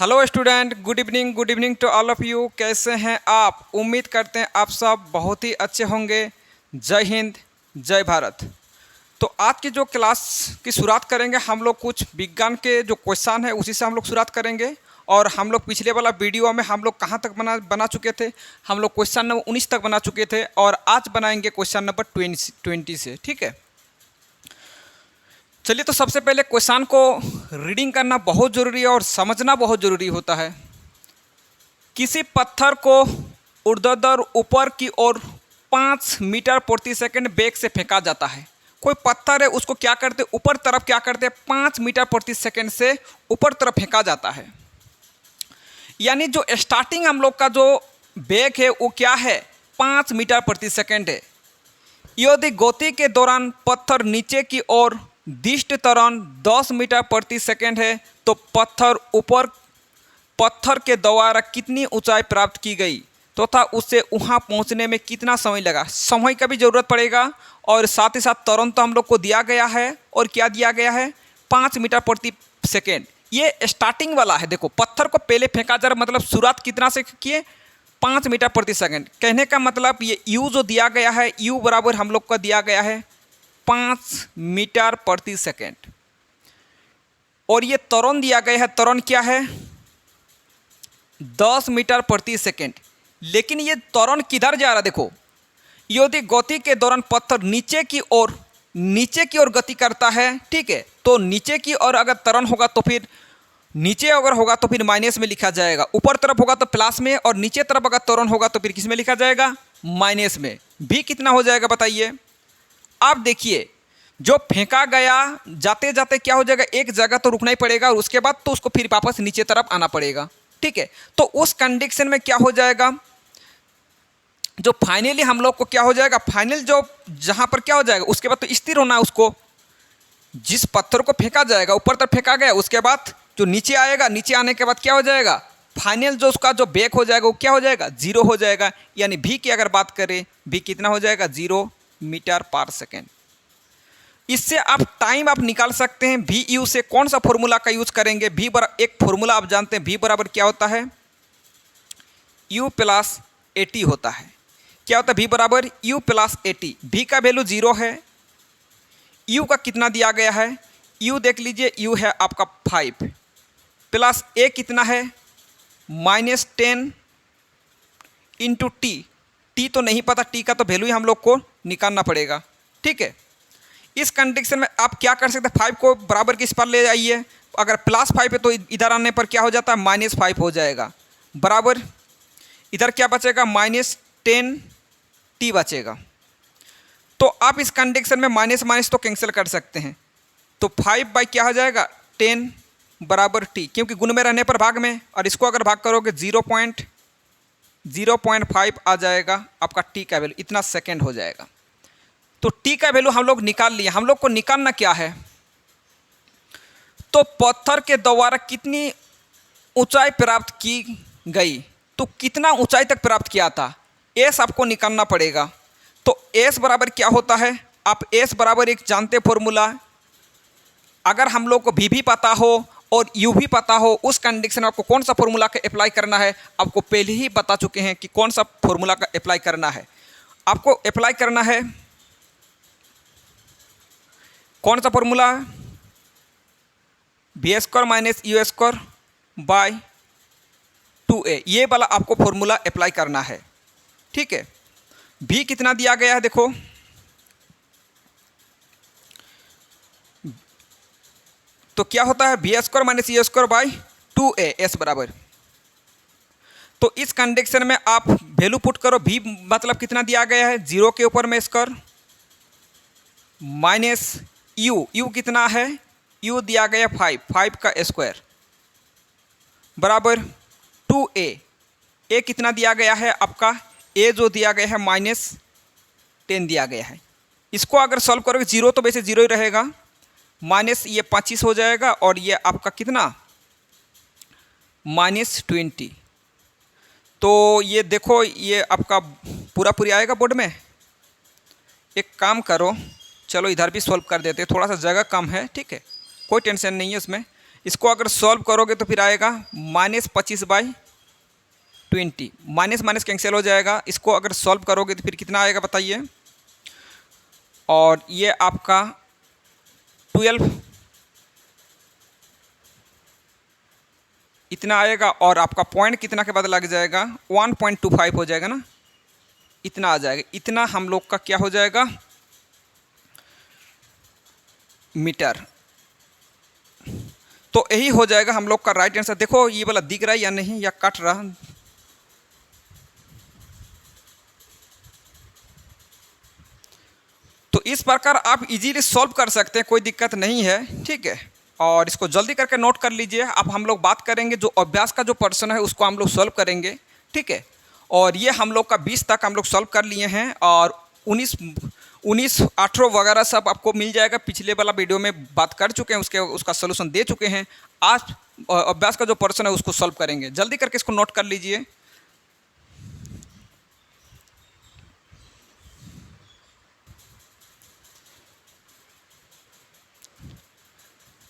Hello student, good evening to all of you. कैसे हैं आप? उम्मीद करते हैं आप सब बहुत ही अच्छे होंगे। जय हिंद, जय भारत। तो आज की जो क्लास की शुरुआत करेंगे हम लोग कुछ विज्ञान के जो क्वेश्चन है उसी से हम लोग शुरुआत करेंगे। और हम लोग पिछले वाला वीडियो में हम लोग कहाँ तक बना चुके थे? हम लोग क्वेश्चन नंबर 19 तक बना चुके थे और आज बनाएंगे क्वेश्चन नंबर 20 से। ठीक है, चलिए। तो सबसे पहले क्वेश्चन को रीडिंग करना बहुत ज़रूरी है और समझना बहुत ज़रूरी होता है। किसी पत्थर को ऊर्ध्वाधर ऊपर की ओर 5 मीटर प्रति सेकंड वेग से फेंका जाता है। कोई पत्थर है, उसको क्या करते, ऊपर तरफ क्या करते हैं, 5 मीटर प्रति सेकंड से ऊपर तरफ फेंका जाता है। यानी जो स्टार्टिंग हम लोग का जो वेग है वो क्या है, 5 मीटर प्रति सेकंड है। यदि गति के दौरान पत्थर नीचे की ओर दिष्ट त्वरण 10 मीटर प्रति सेकंड है तो पत्थर के द्वारा कितनी ऊंचाई प्राप्त की गई तथा उससे वहां पहुंचने में कितना समय लगा। समय का भी ज़रूरत पड़ेगा और साथ ही साथ त्वरण तो हम लोग को दिया गया है। और क्या दिया गया है, 5 मीटर प्रति सेकेंड। ये स्टार्टिंग वाला है। देखो, पत्थर को पहले फेंका जा रहा, मतलब शुरुआत कितना से किए, 5 मीटर प्रति सेकेंड। कहने का मतलब ये यू जो दिया गया है, यू बराबर हम लोग का दिया गया है 5 मीटर प्रति सेकेंड। और ये त्वरण दिया गया है, त्वरण क्या है, 10 मीटर प्रति सेकेंड। लेकिन ये त्वरण किधर जा रहा है, देखो, यदि गति के दौरान पत्थर नीचे की ओर गति करता है, ठीक है, तो नीचे की ओर अगर त्वरण होगा तो फिर नीचे अगर होगा तो फिर माइनस में लिखा जाएगा, ऊपर तरफ होगा तो प्लस में, और नीचे तरफ अगर त्वरण होगा तो फिर किस में लिखा जाएगा, माइनस में। भी कितना हो जाएगा बताइए। आप देखिए, जो फेंका गया जाते जाते क्या हो जाएगा, एक जगह तो रुकना ही पड़ेगा और उसके बाद तो उसको फिर वापस नीचे तरफ आना पड़ेगा। ठीक है, तो उस कंडीशन में क्या हो जाएगा, जो फाइनली हम लोग को क्या हो जाएगा, फाइनल जो जहां पर क्या हो जाएगा, उसके बाद तो स्थिर होना है उसको। जिस पत्थर को फेंका जाएगा ऊपर तरफ फेंका गया, उसके बाद जो नीचे आएगा, नीचे आने के बाद क्या हो जाएगा, फाइनल जो उसका जो वेग हो जाएगा वो क्या हो जाएगा, 0 हो जाएगा। यानी भी की अगर बात करें, भी कितना हो जाएगा, 0 मीटर पर सेकेंड। इससे आप टाइम आप निकाल सकते हैं। भी यू से कौन सा फॉर्मूला का यूज करेंगे, भी बराबर एक फॉर्मूला आप जानते हैं, भी बराबर क्या होता है, यू प्लस 80 होता है। क्या होता है, भी बराबर यू प्लस 80। भी का वैल्यू 0 है, यू का कितना दिया गया है, यू देख लीजिए, यू है आपका 5 प्लस ए कितना है, -10 इंटू टी तो नहीं पता, टी का तो वैल्यू ही हम लोग को निकालना पड़ेगा। ठीक है, इस कंडीशन में आप क्या कर सकते हैं, 5 को बराबर किस पर ले जाइए, अगर +5 है तो इधर आने पर क्या हो जाता है, -5 हो जाएगा, बराबर इधर क्या बचेगा, -10 टी बचेगा। तो आप इस कंडीशन में माइनस माइनस तो कैंसिल कर सकते हैं, तो 5 बाई क्या हो जाएगा, 10 बराबर टी, क्योंकि गुण में रहने पर भाग में, और इसको अगर भाग करोगे 0.05 आ जाएगा आपका टी का वैल्यू, इतना सेकेंड हो जाएगा। तो टी का वैल्यू हम लोग निकाल लिए। हम लोग को निकालना क्या है, तो पत्थर के द्वारा कितनी ऊंचाई प्राप्त की गई, तो कितना ऊंचाई तक प्राप्त किया था, एस आपको निकालना पड़ेगा। तो एस बराबर क्या होता है, आप एस बराबर एक जानते फॉर्मूला, अगर हम लोग को भी पता हो और यू भी पता हो, उस कंडीशन में आपको कौन सा फॉर्मूला का अप्लाई करना है, आपको पहले ही बता चुके हैं कि कौन सा फॉर्मूला का अप्लाई करना है। आपको अप्लाई करना है कौन सा formula, v² minus u² bye 2a, ये वाला आपको फॉर्मूला अप्लाई करना है। ठीक है, भी कितना दिया गया है, देखो, तो क्या होता है, v² minus u² bye 2a, S बराबर। तो इस कंडीशन में आप वैल्यू पुट करो, भी मतलब कितना दिया गया है, 0 के ऊपर में स्क्वायर माइनस यू कितना है, यू दिया गया 5 का स्क्वायर बराबर 2a, ए कितना दिया गया है आपका, ए जो दिया गया है -10 दिया गया है। इसको अगर सॉल्व करोगे, 0 तो वैसे 0 ही रहेगा, माइनस ये 25 हो जाएगा, और ये आपका कितना, -20। तो ये देखो, ये आपका पूरी आएगा बोर्ड में। एक काम करो, चलो इधर भी सॉल्व कर देते हैं, थोड़ा सा जगह कम है, ठीक है, कोई टेंशन नहीं है उसमें। इसको अगर सॉल्व करोगे तो फिर आएगा -25/20, माइनस माइनस कैंसिल हो जाएगा। इसको अगर सॉल्व करोगे तो फिर कितना आएगा बताइए, और ये आपका 12 इतना आएगा, और आपका पॉइंट कितना के बाद लग जाएगा 1.25 हो जाएगा ना, इतना आ जाएगा। इतना हम लोग का क्या हो जाएगा मीटर। तो यही हो जाएगा हम लोग का राइट आंसर। देखो ये वाला दिख रहा है या नहीं, या कट रहा। तो इस प्रकार आप इजीली सॉल्व कर सकते हैं, कोई दिक्कत नहीं है, ठीक है। और इसको जल्दी करके नोट कर लीजिए। अब हम लोग बात करेंगे जो अभ्यास का जो पर्सन है उसको हम लोग सॉल्व करेंगे, ठीक है। और ये हम लोग का 20 तक हम लोग सॉल्व कर लिए हैं, और 19 18 वगैरह सब आपको मिल जाएगा। पिछले वाला वीडियो में बात कर चुके हैं, उसका सोल्यूशन दे चुके हैं। आज अभ्यास का जो पर्सन है उसको सॉल्व करेंगे। जल्दी करके इसको नोट कर लीजिए।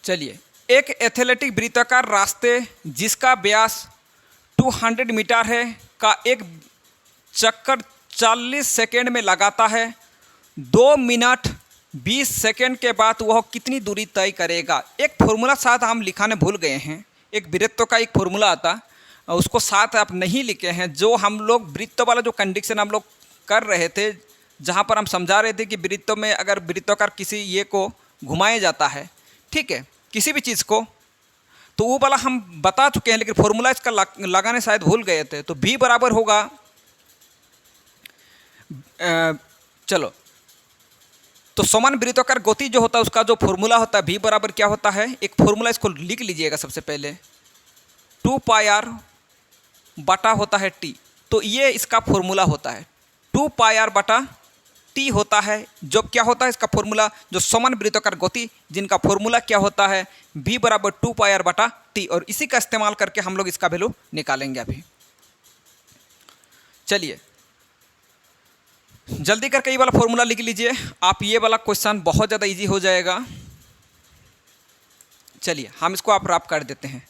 चलिए, एक एथलेटिक वृत्ताकार रास्ते जिसका व्यास 200 मीटर है का एक चक्कर 40 सेकेंड में लगाता है। 2 मिनट 20 सेकेंड के बाद वह कितनी दूरी तय करेगा। एक फॉर्मूला साथ हम लिखाने भूल गए हैं। एक वृत्त का एक फॉर्मूला आता, उसको साथ आप नहीं लिखे हैं। जो हम लोग वृत्त वाला जो कंडीशन हम लोग कर रहे थे, जहाँ पर हम समझा रहे थे कि वृत्तों में अगर वृत्ताकार किसी ये को घुमाया जाता है, ठीक है, किसी भी चीज़ को, तो वो वाला हम बता चुके हैं, लेकिन फॉर्मूला इसका लगाने शायद भूल गए थे। तो v बराबर होगा, चलो, तो समान वृत्ताकार गति जो होता है उसका जो फॉर्मूला होता है v बराबर क्या होता है, एक फॉर्मूला इसको लिख लीजिएगा सबसे पहले। 2πr बटा होता है t, तो ये इसका फॉर्मूला होता है। 2πr बटा टी होता है। जब क्या होता है इसका फॉर्मूला, जो समान वृत्ताकार गति जिनका फॉर्मूला क्या होता है, v बराबर 2πr बटा टी, और इसी का इस्तेमाल करके हम लोग इसका वैल्यू निकालेंगे अभी। चलिए जल्दी करके ये वाला फॉर्मूला लिख लीजिए आप। ये वाला क्वेश्चन बहुत ज़्यादा इजी हो जाएगा। चलिए हम इसको आप रैप कर देते हैं।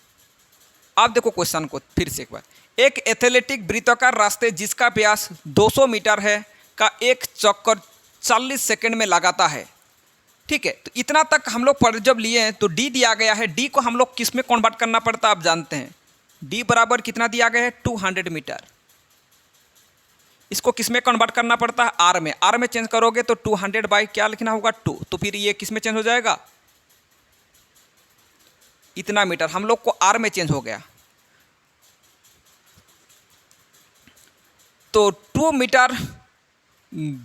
आप देखो क्वेश्चन को फिर से एक बार। एक एथलेटिक वृत्ताकार रास्ते जिसका व्यास 200 मीटर है का एक चक्कर 40 सेकंड में लगाता है, ठीक है। तो इतना तक हम लोग पर जब लिए हैं तो डी दिया गया है। डी को हम लोग किस में कन्वर्ट करना पड़ता है आप जानते हैं। डी बराबर कितना दिया गया है 200 मीटर। इसको किस में कन्वर्ट करना पड़ता है, आर में। आर में चेंज करोगे तो 200 बाई क्या लिखना होगा 2, तो फिर ये किस में चेंज हो जाएगा, इतना मीटर हम लोग को आर में चेंज हो गया। तो 2 मीटर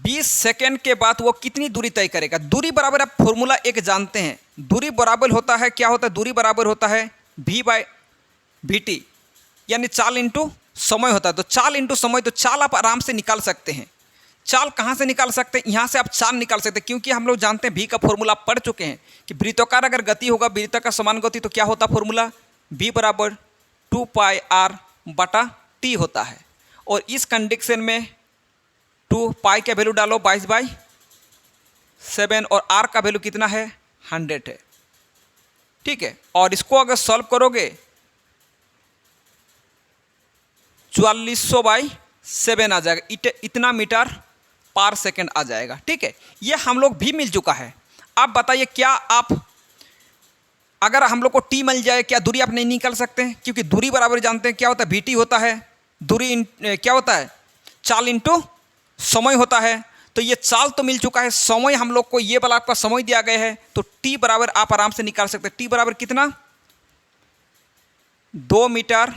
20 सेकेंड के बाद वो कितनी दूरी तय करेगा। दूरी बराबर आप फॉर्मूला एक जानते हैं। दूरी बराबर होता है, क्या होता है, दूरी बराबर होता है v/vt, यानी चाल इंटू समय होता है। तो चाल इंटू समय, तो चाल आप आराम से निकाल सकते हैं। चाल कहाँ से निकाल सकते हैं, यहाँ से आप चाल निकाल सकते हैं, क्योंकि हम लोग जानते हैं v का फॉर्मूला पढ़ चुके हैं कि वृत्ताकार अगर गति होगा, वृत्ताकार समान गति, तो क्या होता फॉर्मूला, v बराबर 2πr बटा t होता है। और इस कंडीशन में 2π का वैल्यू डालो 22/7, और r का वैल्यू कितना है 100 है, ठीक है। और इसको अगर सॉल्व करोगे 4400/7 आ जाएगा, इतना मीटर पर सेकंड आ जाएगा, ठीक है। ये हम लोग भी मिल चुका है। आप बताइए क्या आप, अगर हम लोग को टी मिल जाए, क्या दूरी आप नहीं निकाल सकते हैं, क्योंकि दूरी बराबर जानते हैं क्या होता है, वीटी होता है। दूरी क्या होता है, चाल इंटू समय होता है। तो ये चाल तो मिल चुका है, समय हम लोग को ये वाला आपका समय दिया गया है, तो टी बराबर आप आराम से निकाल सकते हैं। टी बराबर कितना, 2 मीटर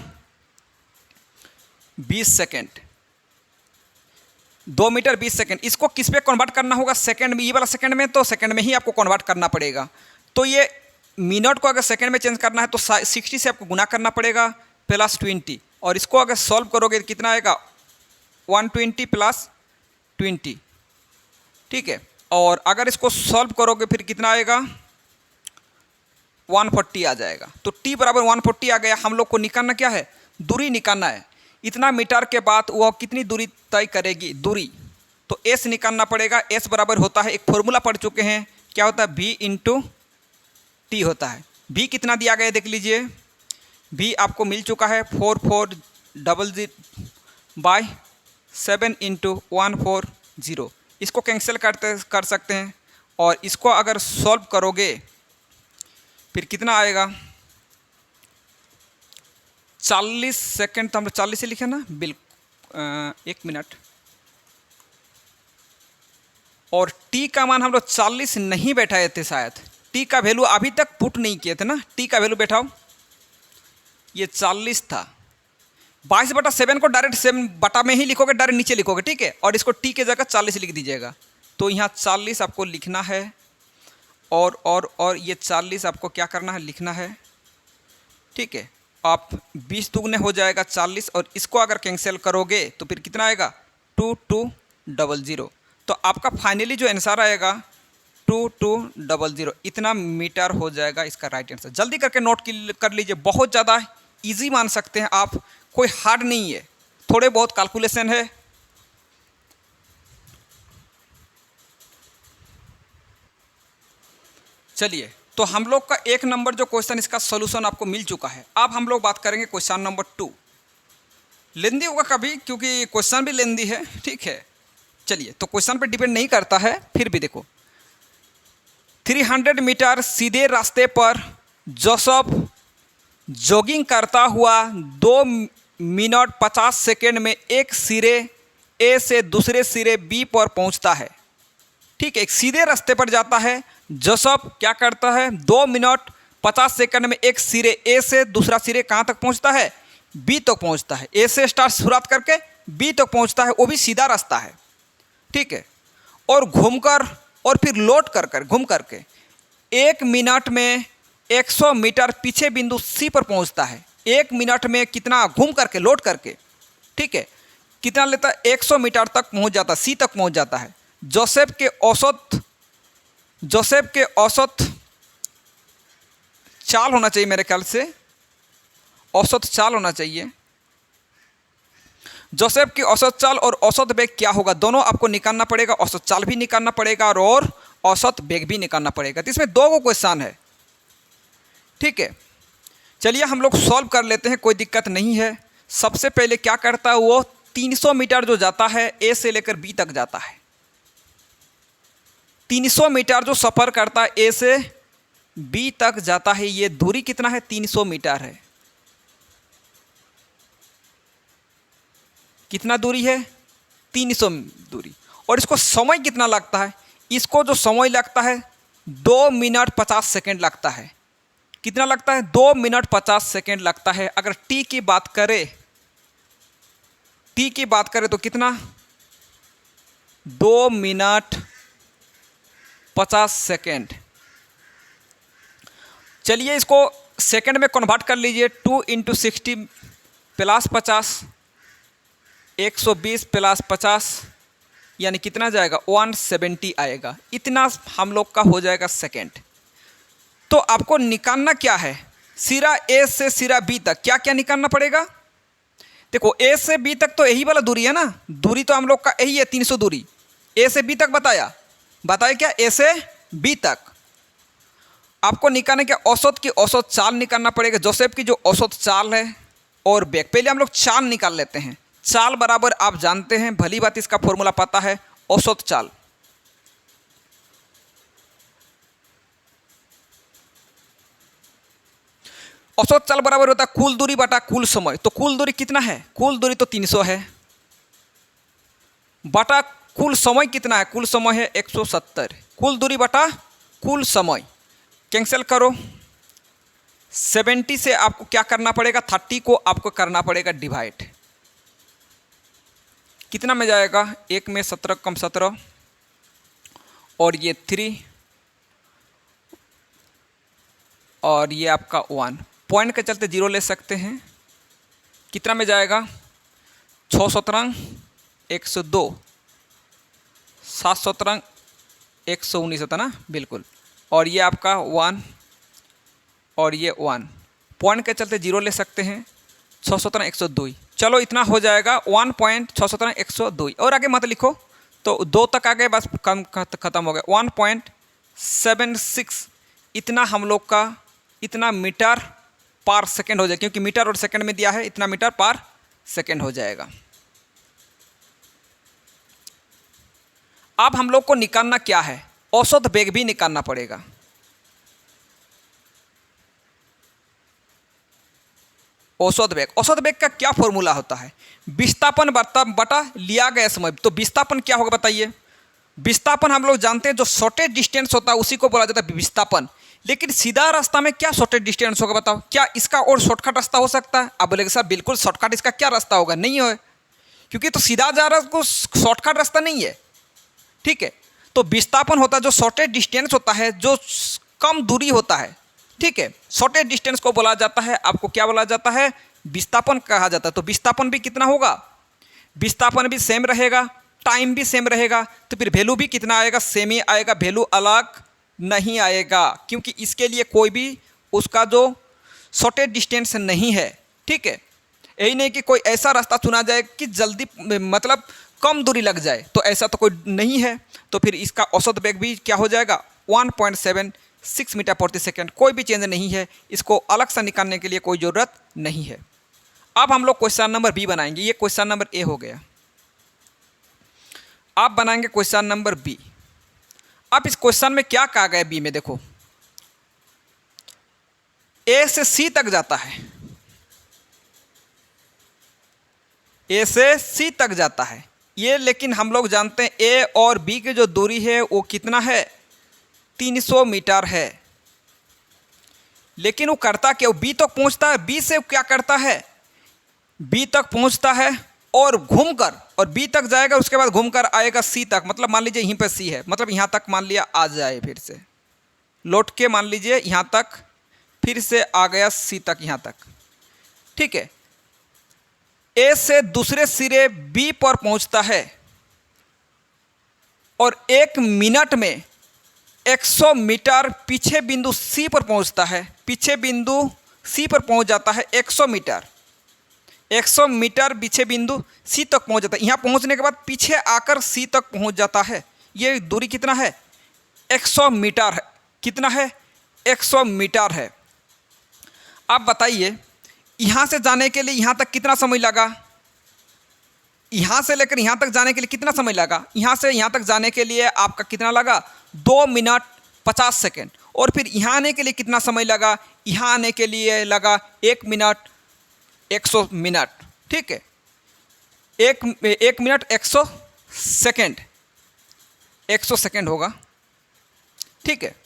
20 सेकेंड, 2 मीटर 20 सेकेंड। इसको किस पे कन्वर्ट करना होगा, सेकंड में। ये वाला सेकंड में, तो सेकंड में ही आपको कन्वर्ट करना पड़ेगा। तो ये मिनट को अगर सेकंड में चेंज करना है तो 60 से आपको गुना करना पड़ेगा प्लस 20, और इसको अगर सॉल्व करोगे तो कितना आएगा 120 + 20, ठीक है। और अगर इसको सॉल्व करोगे फिर कितना आएगा 140 आ जाएगा। तो t बराबर 140 आ गया। हम लोग को निकालना क्या है, दूरी निकालना है। इतना मीटर के बाद वह कितनी दूरी तय करेगी, दूरी, तो s निकालना पड़ेगा। s बराबर होता है, एक फॉर्मूला पढ़ चुके हैं, क्या होता है v × t होता है। भी कितना दिया गया देख लीजिए, भी आपको मिल चुका है 4400/7 × 140। इसको कैंसिल कर सकते हैं और इसको अगर सॉल्व करोगे फिर कितना आएगा 40 सेकेंड, तो हम लोग 40 से लिखे ना, बिल्कुल 1 मिनट। और टी का मान हम लोग 40 नहीं बैठाए थे शायद, टी का वैल्यू अभी तक पुट नहीं किए थे ना, टी का वैल्यू बैठाओ, ये 40 था। 22/7 को डायरेक्ट 7 में ही लिखोगे, डायरेक्ट नीचे लिखोगे, ठीक है, और इसको टी के जगह 40 लिख दीजिएगा। तो यहाँ 40 आपको लिखना है और ये 40 आपको क्या करना है, लिखना है, ठीक है। आप 20 दुगने हो जाएगा 40 और इसको अगर कैंसिल करोगे तो फिर कितना आएगा 2200। तो आपका फाइनली जो आंसर आएगा 2200, इतना मीटर हो जाएगा इसका राइट आंसर। जल्दी करके नोट कर लीजिए, बहुत ज़्यादा इजी मान सकते हैं आप, कोई हार्ड नहीं है, थोड़े बहुत कैलकुलेशन है। चलिए, तो हम लोग का 1 नंबर जो क्वेश्चन, इसका सॉल्यूशन आपको मिल चुका है। अब हम लोग बात करेंगे क्वेश्चन नंबर 2। लेंदी होगा कभी, क्योंकि क्वेश्चन भी लेंदी है, ठीक है। चलिए, तो क्वेश्चन पे डिपेंड नहीं करता है, फिर भी देखो। 300 मीटर सीधे रास्ते पर जोसेफ जॉगिंग करता हुआ 2 मिनट 50 सेकेंड में एक सिरे ए से दूसरे सिरे बी पर पहुंचता है, ठीक है। एक सीधे रास्ते पर जाता है, जोसेफ क्या करता है, 2 मिनट 50 सेकंड में एक सिरे ए से दूसरा सिरे कहाँ तक पहुँचता है, बी तक पहुँचता है। ए से स्टार्ट शुरुआत करके बी तक पहुँचता है, वो भी सीधा रास्ता है, ठीक है। और घूमकर और फिर लौट कर घूम करके 1 मिनट में 100 मीटर पीछे बिंदु सी पर पहुँचता है। 1 मिनट में कितना घूम करके लौट करके, ठीक है, कितना लेता है, 100 मीटर तक पहुँच जाता है, सी तक पहुँच जाता है। जोसेफ के औसत चाल होना चाहिए, मेरे ख्याल से औसत चाल होना चाहिए। जोसेफ की औसत चाल और औसत वेग क्या होगा, दोनों आपको निकालना पड़ेगा। औसत चाल भी निकालना पड़ेगा और औसत वेग भी निकालना पड़ेगा। तो इसमें 2 क्वेश्चन है, ठीक है। चलिए हम लोग सॉल्व कर लेते हैं, कोई दिक्कत नहीं है। सबसे पहले क्या करता है, वो 300 मीटर जो जाता है ए से लेकर बी तक जाता है। 300 मीटर जो सफ़र करता है ए से बी तक जाता है, ये दूरी कितना है, 300 मीटर है। कितना दूरी है, 300 दूरी। और इसको समय कितना लगता है, इसको जो समय लगता है 2 मिनट 50 सेकेंड लगता है। कितना लगता है, 2 मिनट 50 सेकेंड लगता है। अगर टी की बात करें तो कितना, 2 मिनट 50 सेकेंड। चलिए इसको सेकेंड में कन्वर्ट कर लीजिए। 2 × 60 + 50, 120 + 50, यानी कितना जाएगा, 170 आएगा। इतना हम लोग का हो जाएगा सेकेंड। तो आपको निकालना क्या है, सिरा ए से सिरा बी तक क्या क्या निकालना पड़ेगा। देखो, ए से बी तक तो यही वाला दूरी है ना, दूरी तो हम लोग का यही है 300 दूरी। ए से बी तक बताया क्या, ए से बी तक आपको निकालने के औसत की औसत चाल निकालना पड़ेगा। जोसेफ की जो औसत चाल है और वेग, पहले हम लोग चाल निकाल लेते हैं। चाल बराबर आप जानते हैं, भली बात इसका फॉर्मूला पता है, औसत चाल। औसत चाल बराबर होता है कुल दूरी बटा कुल समय। तो कुल दूरी कितना है, कुल दूरी तो 300 है, बटा कुल समय कितना है, कुल समय है 170। कुल दूरी बटा कुल समय, कैंसिल करो। 70 से आपको क्या करना पड़ेगा, 30 को आपको करना पड़ेगा डिवाइड। कितना में जाएगा, 1 में 17 कम 17 और ये 3 और ये आपका 1। पॉइंट के चलते 0 ले सकते हैं। कितना में जाएगा, 6 17 102, 7 17 119 होता ना, बिल्कुल। और ये आपका 1 और ये 1, पॉइंट के चलते 0 ले सकते हैं। 6 17 102, चलो इतना हो जाएगा 1.6 17 102। और आगे मत लिखो, तो 2 तक आ गए, बस कम ख़त्म हो गया। 1.76 इतना हम लोग का इतना मीटर पर सेकेंड हो जाएगा, क्योंकि मीटर और सेकेंड में दिया है, इतना मीटर पर सेकेंड हो जाएगा। अब हम लोग को निकालना क्या है, औसत वेग भी निकालना पड़ेगा। औसत वेग का क्या फॉर्मूला होता है, विस्थापन बटा लिया गया समय। तो विस्थापन क्या होगा बताइए। विस्थापन हम लोग जानते हैं, जो शॉर्टेज डिस्टेंस होता है उसी को बोला जाता है विस्थापन। लेकिन सीधा रास्ता में क्या शॉर्टेज डिस्टेंस होगा बताओ, क्या इसका और शॉर्टकट रास्ता हो सकता है? आप बोलेंगे सर बिल्कुल शॉर्टकट इसका क्या रास्ता होगा, नहीं है, क्योंकि तो सीधा जा रहा है, को शॉर्टकट रास्ता नहीं है, ठीक है। तो विस्थापन होता है जो शॉर्टेज डिस्टेंस होता है, जो कम दूरी होता है, ठीक है। शॉर्टेज डिस्टेंस को बोला जाता है, आपको क्या बोला जाता है, विस्थापन कहा जाता है। तो विस्थापन भी कितना होगा, विस्थापन भी सेम रहेगा, टाइम भी सेम रहेगा, तो फिर वैल्यू भी कितना आएगा, सेम ही आएगा, वैल्यू अलग नहीं आएगा, क्योंकि इसके लिए कोई भी उसका जो शॉर्टेज डिस्टेंस नहीं है, ठीक है। यही नहीं कि कोई ऐसा रास्ता चुना जाए कि जल्दी मतलब कम दूरी लग जाए, तो ऐसा तो कोई नहीं है। तो फिर इसका औसत वेग भी क्या हो जाएगा, 1.76 मीटर प्रति सेकेंड, कोई भी चेंज नहीं है। इसको अलग से निकालने के लिए कोई ज़रूरत नहीं है। अब हम लोग क्वेश्चन नंबर बी बनाएंगे, ये क्वेश्चन नंबर ए हो गया। आप बनाएंगे क्वेश्चन नंबर बी। अब इस क्वेश्चन में क्या कहा गया बी में, देखो ए से सी तक जाता है, ए से सी तक जाता है ये, लेकिन हम लोग जानते हैं ए और बी की जो दूरी है वो कितना है, 300 मीटर है। लेकिन वो करता क्या, बी तक पहुंचता है, बी से क्या करता है, बी तक पहुंचता है और घूमकर, और बी तक जाएगा, उसके बाद घूमकर आएगा सी तक। मतलब मान लीजिए यहीं पे सी है, मतलब यहाँ तक मान लिया आ जाए, फिर से लौट के मान लीजिए यहाँ तक, फिर से आ गया सी तक, यहाँ तक, ठीक है। ए से दूसरे सिरे बी पर पहुंचता है और 1 मिनट में 100 मीटर पीछे बिंदु सी पर पहुंचता है, पीछे बिंदु सी पर पहुंच जाता है 100 मीटर, 100 मीटर पीछे बिंदु सी तक पहुंच जाता है। यहाँ पहुंचने के बाद पीछे आकर सी तक पहुंच जाता है। ये दूरी कितना है, 100 मीटर है। कितना है, 100 मीटर है। अब बताइए यहाँ से जाने के लिए यहाँ तक कितना समय लगा, यहाँ से लेकर यहाँ तक जाने के लिए कितना समय लगा, यहाँ से यहाँ तक जाने के लिए आपका कितना लगा, 2 मिनट 50 सेकेंड। और फिर यहाँ आने के लिए कितना समय लगा, यहाँ आने के लिए लगा 1 मिनट 100 मिनट, ठीक है। 1 मिनट 100 सेकेंड, 100 सेकेंड होगा, ठीक है।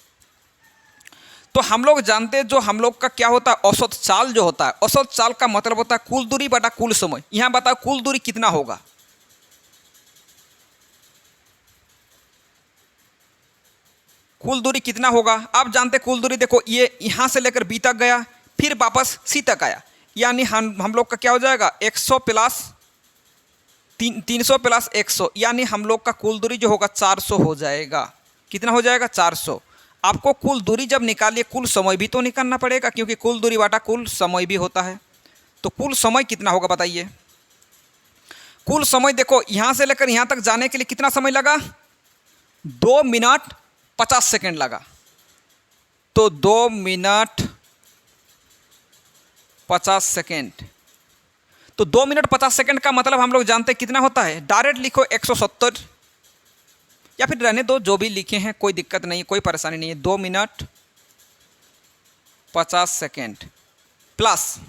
तो हम लोग जानते हैं, जो हम लोग का क्या होता है, औसत चाल जो होता है, औसत चाल का मतलब होता है कुल दूरी बटा कुल समय। यहाँ बताओ कुल दूरी कितना होगा, कुल दूरी कितना होगा। आप जानते कुल दूरी, देखो ये यहाँ से लेकर बी तक गया, फिर वापस सी तक आया, यानी हम लोग का क्या हो जाएगा, 100 प्लस 300 प्लस 100, यानी हम लोग का कुल दूरी जो होगा 400 हो जाएगा। कितना हो जाएगा, 400। आपको कुल दूरी जब निकालिए, कुल समय भी तो निकालना पड़ेगा, क्योंकि कुल दूरी बाटा कुल समय भी होता है। तो कुल समय कितना होगा बताइए। कुल समय देखो यहाँ से लेकर यहाँ तक जाने के लिए कितना समय लगा, 2 मिनट 50 सेकेंड लगा। तो 2 मिनट 50 सेकेंड, तो 2 मिनट 50 सेकेंड का मतलब हम लोग जानते हैं कितना होता है। डायरेक्ट लिखो 170, या फिर रहने दो, जो भी लिखे हैं कोई दिक्कत नहीं, कोई परेशानी नहीं है। 2 मिनट 50 सेकेंड प्लस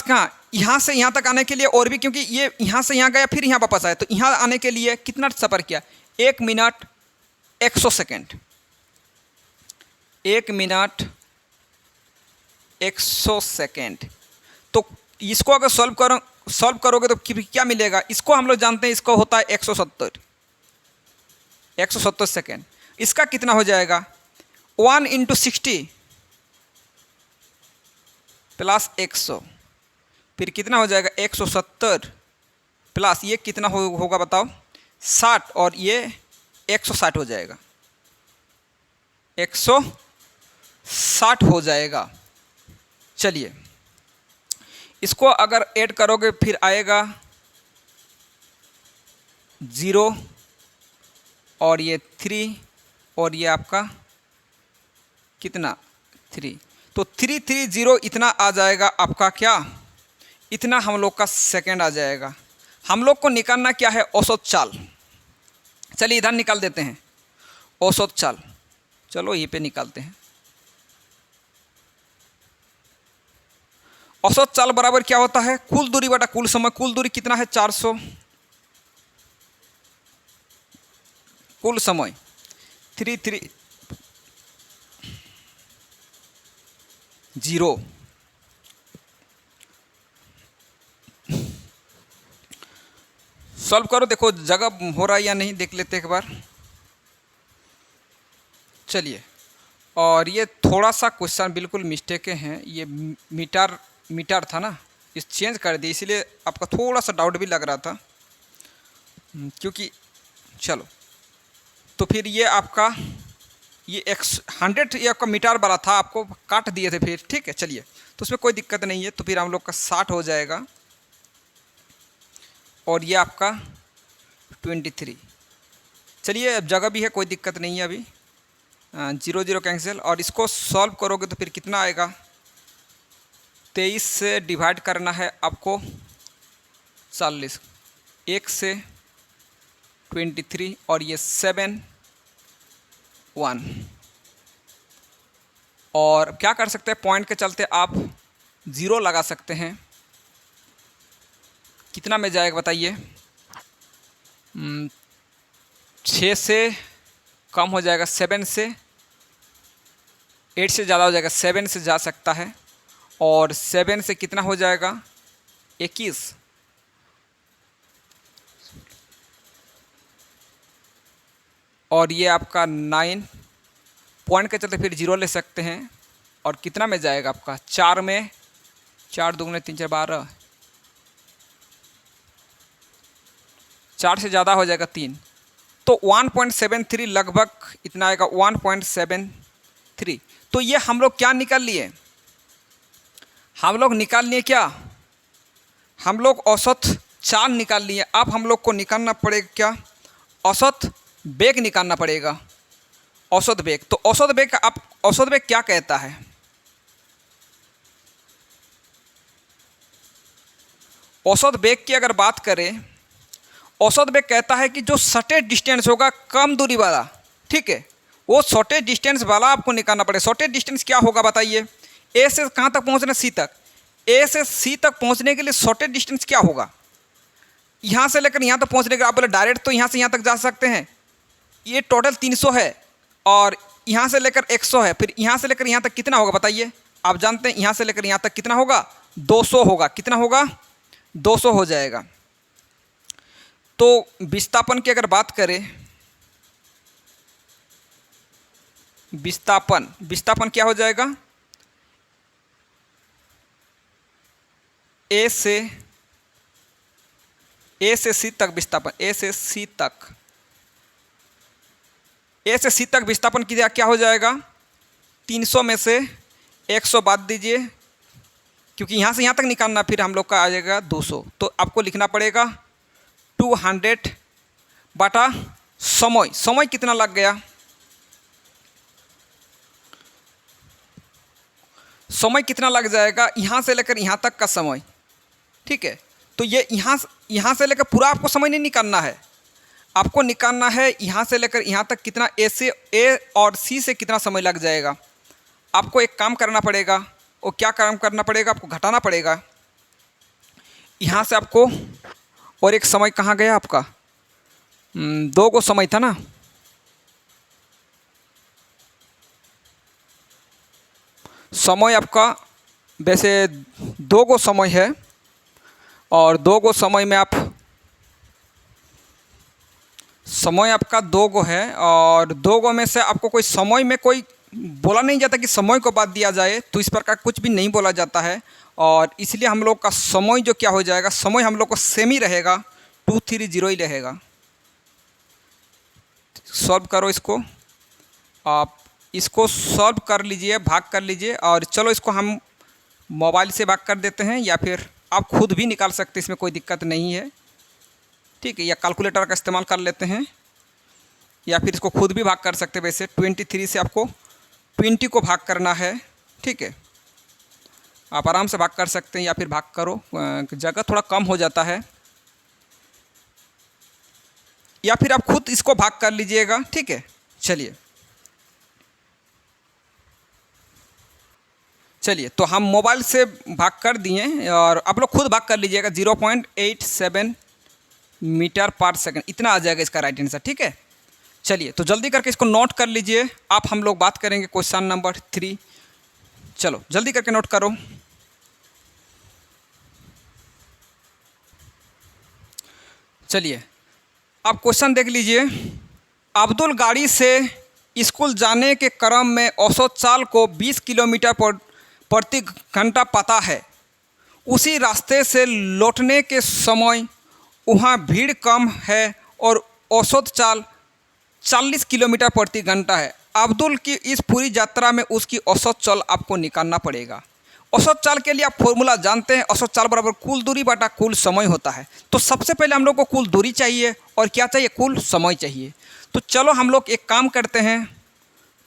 कहाँ, यहाँ से यहाँ तक आने के लिए और भी, क्योंकि ये यहाँ से यहाँ गया फिर यहाँ वापस आया, तो यहाँ आने के लिए कितना सफ़र किया, 1 मिनट 100 सेकेंड, 1 मिनट 100 सेकेंड। तो इसको अगर सॉल्व करोगे तो क्या मिलेगा, इसको हम लोग जानते हैं, इसको होता है 170 सेकेंड। इसका कितना हो जाएगा, 1 × 60 प्लस 100, फिर कितना हो जाएगा, 170 प्लस ये कितना होगा बताओ, 60, और ये 160 हो जाएगा, 160 हो जाएगा। चलिए इसको अगर ऐड करोगे फिर आएगा 0 और ये 3 और ये आपका कितना 3। तो 330 इतना आ जाएगा आपका क्या, इतना हम लोग का सेकंड आ जाएगा। हम लोग को निकालना क्या है, औसत चाल। चलिए इधर निकाल देते हैं औसत चाल। चलो ये पे निकालते हैं। औसत चाल बराबर क्या होता है, कुल दूरी बटा कुल समय। कुल दूरी कितना है, 400। कुल समय 330 सॉल्व करो, देखो जगह हो रहा है या नहीं, देख लेते एक बार। चलिए, और ये थोड़ा सा क्वेश्चन बिल्कुल मिस्टेक हैं। ये मीटर था ना, इस चेंज कर दिए, इसीलिए आपका थोड़ा सा डाउट भी लग रहा था। क्योंकि चलो, तो फिर ये आपका ये 100 ये आपका मीटर वाला था, आपको काट दिए थे फिर, ठीक है। चलिए, तो उसमें कोई दिक्कत नहीं है। तो फिर हम लोग का 60 हो जाएगा, और ये आपका 23। चलिए, अब जगह भी है, कोई दिक्कत नहीं है अभी। 0 0 कैंसिल, और इसको सॉल्व करोगे तो फिर कितना आएगा, 23 से डिवाइड करना है आपको 40, 1 से 23, और ये 7 1। और क्या कर सकते हैं, पॉइंट के चलते आप 0 लगा सकते हैं। कितना में जाएगा बताइए, 6 से कम हो जाएगा, 7 से, 8 से ज़्यादा हो जाएगा, 7 से जा सकता है। और 7 से कितना हो जाएगा, 21। और ये आपका 9, पॉइंट के चलते फिर 0 ले सकते हैं। और कितना में जाएगा आपका, 4 में, 4 दूगुने 3 4 12, 4 से ज़्यादा हो जाएगा 3। तो 1.73 लगभग इतना आएगा, 1.73। तो ये हम लोग क्या निकाल लिए, हम लोग निकाल लिए क्या, हम लोग औसत चाल निकाल लिए। अब हम लोग को निकालना पड़ेगा क्या, औसत वेग निकालना पड़ेगा, औसत वेग। तो औसत वेग, आप औसत वेग क्या कहता है, औसत वेग की अगर बात करें, औसत वेग कहता है कि जो शॉर्टेज डिस्टेंस होगा, कम दूरी वाला, ठीक है, वो शॉर्टेज डिस्टेंस वाला आपको निकालना पड़ेगा। शॉर्टेज डिस्टेंस क्या होगा बताइए, ए से कहाँ तक पहुँचना, सी तक। ए से सी तक पहुँचने के लिए शॉर्टेज डिस्टेंस क्या होगा, यहाँ से लेकर यहाँ तक पहुँचने के, आप बोले डायरेक्ट तो यहाँ से यहाँ तक जा सकते हैं, ये टोटल 300 है, और यहाँ से लेकर 100 है, फिर यहाँ से लेकर यहाँ तक कितना होगा बताइए। आप जानते हैं यहाँ से लेकर यहाँ तक कितना होगा, 200 होगा। कितना होगा, 200 हो जाएगा। तो विस्थापन की अगर बात करें, विस्थापन क्या हो जाएगा, ए से सी तक विस्थापन, ए से सी तक विस्थापन की क्या हो जाएगा, 300 में से 100 बात दीजिए, क्योंकि यहाँ से यहाँ तक निकालना, फिर हम लोग का आ जाएगा 200। तो आपको लिखना पड़ेगा 200 बटा समय कितना लग गया, समय कितना लग जाएगा, यहाँ से लेकर यहाँ तक का समय, ठीक है। तो ये यहाँ से लेकर पूरा आपको समय नहीं निकालना है, आपको निकालना है यहाँ से लेकर यहाँ तक कितना, ए और सी से कितना समय लग जाएगा। आपको एक काम करना पड़ेगा, वो क्या काम करना पड़ेगा, आपको घटाना पड़ेगा। यहाँ से आपको, और एक समय कहाँ गया आपका, 2 को समय था ना, समय आपका वैसे 2 को समय है, और 2 को समय में आप, समय आपका 2 को है, और 2 को में से आपको कोई समय में कोई बोला नहीं जाता कि समय को बात दिया जाए, तो इस प्रकार कुछ भी नहीं बोला जाता है। और इसलिए हम लोग का समय जो क्या हो जाएगा, समय हम लोग को सेम ही रहेगा, 230 ही रहेगा। सॉल्व करो इसको, आप इसको सॉल्व कर लीजिए, भाग कर लीजिए। और चलो इसको हम मोबाइल से भाग कर देते हैं, या फिर आप खुद भी निकाल सकते हैं, इसमें कोई दिक्कत नहीं है, ठीक है। या कैलकुलेटर का इस्तेमाल कर लेते हैं, या फिर इसको खुद भी भाग कर सकते हैं। वैसे 23 से आपको 20 को भाग करना है, ठीक है, आप आराम से भाग कर सकते हैं या फिर भाग करो, जगह थोड़ा कम हो जाता है, या फिर आप खुद इसको भाग कर लीजिएगा। ठीक है, चलिए तो हम मोबाइल से भाग कर दिए और आप लोग खुद भाग कर लीजिएगा। 0.87 मीटर पर सेकंड इतना आ जाएगा इसका राइट आंसर। ठीक है, चलिए तो जल्दी करके इसको नोट कर लीजिए। आप हम लोग बात करेंगे क्वेश्चन नंबर 3। चलो जल्दी करके नोट करो। चलिए आप क्वेश्चन देख लीजिए। अब्दुल गाड़ी से स्कूल जाने के क्रम में औसत चाल को 20 किलोमीटर प्रति घंटा पता है। उसी रास्ते से लौटने के समय वहाँ भीड़ कम है और औसत चाल 40 किलोमीटर प्रति घंटा है। अब्दुल की इस पूरी यात्रा में उसकी औसत चाल आपको निकालना पड़ेगा। औसत चाल के लिए आप फॉर्मूला जानते हैं, औसत चाल बराबर कुल दूरी बटा कुल समय होता है। तो सबसे पहले हम लोग को कुल दूरी चाहिए और क्या चाहिए, कुल समय चाहिए। तो चलो हम लोग एक काम करते हैं,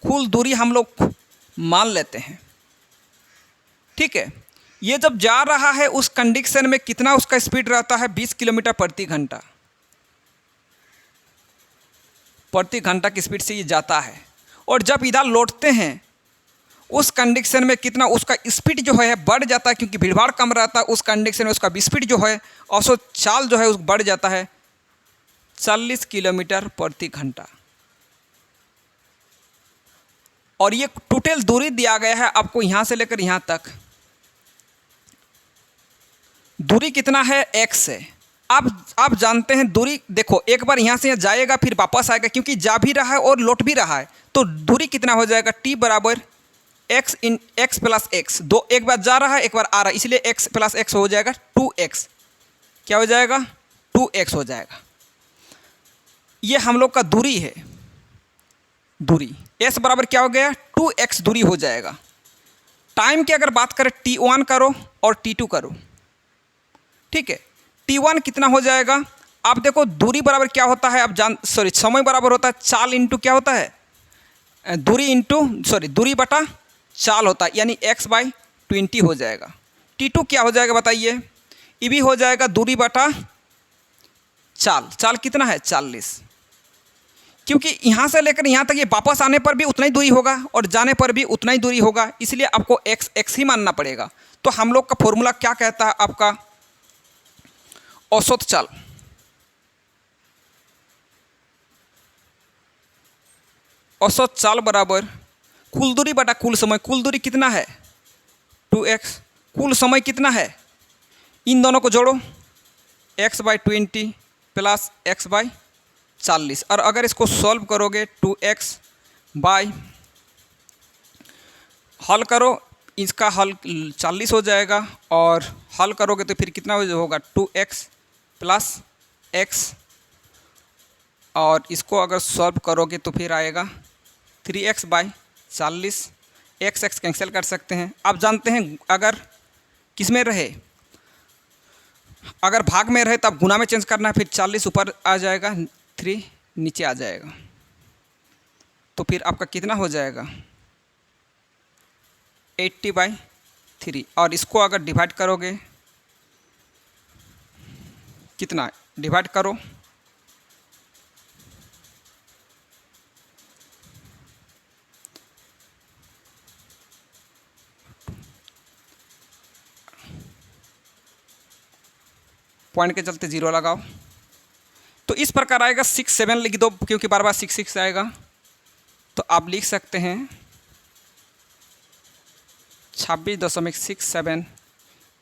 कुल दूरी हम लोग मान लेते हैं। ठीक है, ये जब जा रहा है उस कंडीशन में कितना उसका स्पीड रहता है, 20 किलोमीटर प्रति घंटा की स्पीड से ये जाता है। और जब इधर लौटते हैं उस कंडीशन में कितना उसका स्पीड जो है बढ़ जाता है, क्योंकि भीड़भाड़ कम रहता है। उस कंडीशन में उसका स्पीड जो है, औसत चाल जो है उस बढ़ जाता है 40 किलोमीटर प्रति घंटा। और ये टोटल दूरी दिया गया है आपको यहाँ से लेकर यहाँ तक। दूरी कितना है, x है। आप जानते हैं दूरी, देखो एक बार यहाँ से यहाँ जाएगा फिर वापस आएगा, क्योंकि जा भी रहा है और लौट भी रहा है। तो दूरी कितना हो जाएगा, t बराबर x इन x प्लस एक्स। दो एक बार जा रहा है एक बार आ रहा है, इसलिए x प्लस एक्स हो जाएगा 2x। क्या हो जाएगा, 2x हो जाएगा। ये हम लोग का दूरी है। दूरी s बराबर क्या हो गया, 2x दूरी हो जाएगा। टाइम की अगर बात करें t1 करो और t2 करो। ठीक है, t1 कितना हो जाएगा, आप देखो दूरी बराबर क्या होता है, आप समय बराबर होता है चाल इंटू क्या होता है, दूरी बटा चाल होता है, यानी x/20 हो जाएगा। t2 क्या हो जाएगा बताइए, ये भी हो जाएगा दूरी बटा चाल। चाल कितना है, 40। क्योंकि यहाँ से लेकर यहाँ तक ये वापस आने पर भी उतना ही दूरी होगा और जाने पर भी उतना ही दूरी होगा, इसलिए आपको x ही मानना पड़ेगा। तो हम लोग का फॉर्मूला क्या कहता है, आपका औसत चाल। औसत चाल बराबर कुल दूरी बटा कुल समय। कुल दूरी कितना है, 2x। कुल समय कितना है, इन दोनों को जोड़ो, x/20 प्लस x/40। और अगर इसको सॉल्व करोगे 2x बाय, हल करो, इसका हल 40 हो जाएगा और हल करोगे तो फिर कितना होगा, 2x प्लस x। और इसको अगर सॉल्व करोगे तो फिर आएगा 3x/40। x कैंसिल कर सकते हैं। आप जानते हैं अगर किस में रहे, अगर भाग में रहे तब गुना में चेंज करना है, फिर 40 ऊपर आ जाएगा, 3 नीचे आ जाएगा। तो फिर आपका कितना हो जाएगा, 80/3। और इसको अगर डिवाइड करोगे, कितना डिवाइड करो, पॉइंट के चलते 0 लगाओ, तो इस प्रकार आएगा। 6 7 लिख दो, क्योंकि बार बार 6 6 आएगा। तो आप लिख सकते हैं 26.67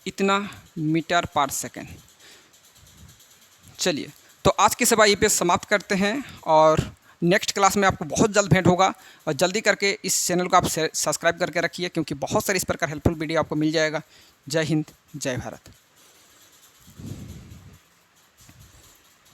इतना मीटर पर सेकेंड। चलिए तो आज की सभा यहीं पे समाप्त करते हैं और नेक्स्ट क्लास में आपको बहुत जल्द भेंट होगा। और जल्दी करके इस चैनल को आप सब्सक्राइब करके रखिए, क्योंकि बहुत सारे इस प्रकार हेल्पफुल वीडियो आपको मिल जाएगा। जय हिंद, जय भारत।